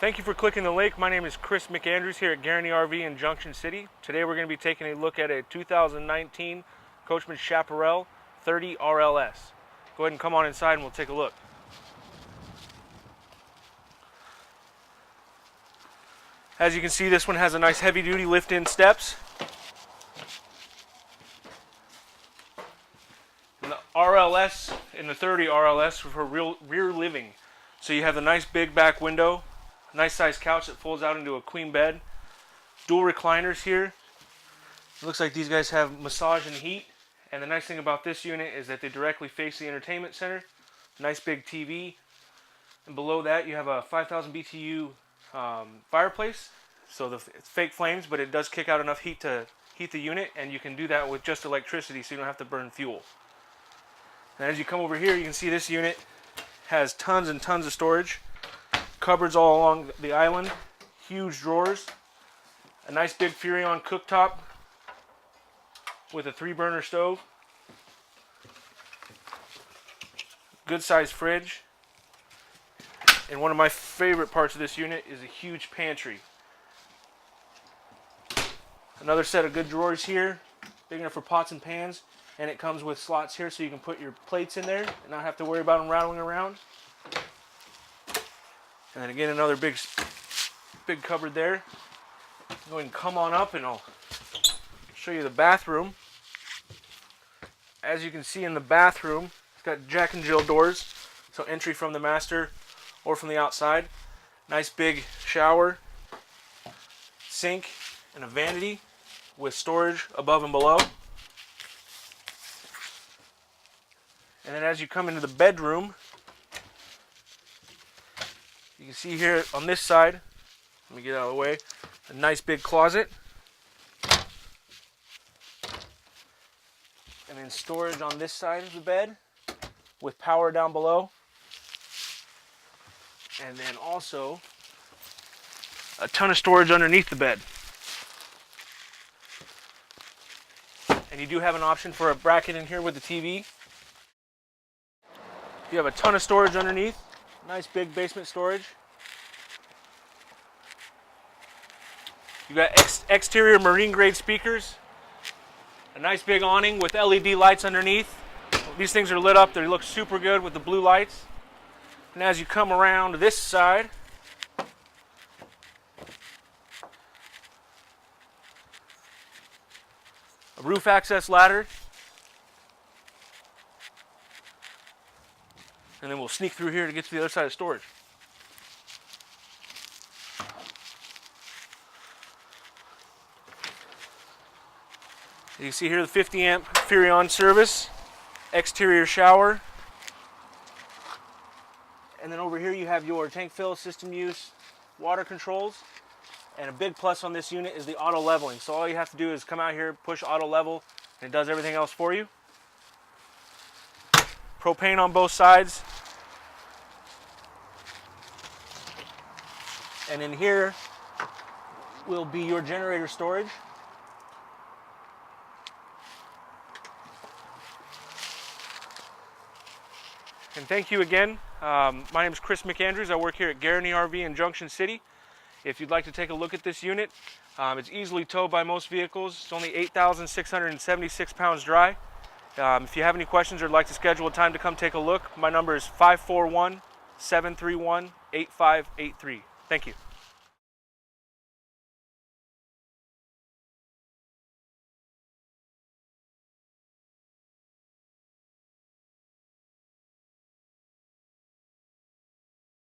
Thank you for clicking the link. My name is Chris McAndrews here at Guaranty RV in Junction City. Today we're going to be taking a look at a 2019 Coachmen Chaparral 30 RLS. Go ahead and come on inside and we'll take a look. As you can see, this one has a nice heavy-duty lift-in steps. And the RLS in the 30 RLS for rear living. So you have the nice big back window, nice size couch that folds out into a queen bed, dual recliners here. It looks like these guys have massage and heat. And the nice thing about this unit is that they directly face the entertainment center. Nice big TV. And below that you have a 5,000 BTU fireplace. So it's fake flames, but it does kick out enough heat to heat the unit, and you can do that with just electricity, so you don't have to burn fuel. And as you come over here, you can see this unit has tons and tons of storage. Cupboards all along the island, huge drawers, a nice big Furrion cooktop with a 3-burner stove, good sized fridge, and one of my favorite parts of this unit is a huge pantry. Another set of good drawers here, big enough for pots and pans, and it comes with slots here so you can put your plates in there and not have to worry about them rattling around. And then again, another big cupboard there. Go ahead and come on up and I'll show you the bathroom. As you can see in the bathroom, it's got Jack and Jill doors, so entry from the master or from the outside. Nice big shower, sink, and a vanity with storage above and below. And then as you come into the bedroom, you can see here on this side, let me get out of the way, a nice big closet. And then storage on this side of the bed with power down below. And then also a ton of storage underneath the bed. And you do have an option for a bracket in here with the TV. You have a ton of storage underneath. Nice big basement storage. You got exterior marine grade speakers. A nice big awning with LED lights underneath. These things are lit up. They look super good with the blue lights. And as you come around this side, a roof access ladder. And then we'll sneak through here to get to the other side of storage. You can see here the 50 amp Furrion service, exterior shower. And then over here you have your tank fill, system use, water controls. And a big plus on this unit is the auto leveling. So all you have to do is come out here, push auto level, and it does everything else for you. Propane on both sides. And in here will be your generator storage. And thank you again. My name is Chris McAndrews. I work here at Guaranty RV in Junction City. If you'd like to take a look at this unit, it's easily towed by most vehicles. It's only 8,676 pounds dry. If you have any questions or would like to schedule a time to come take a look, my number is 541-731-8583. Thank you.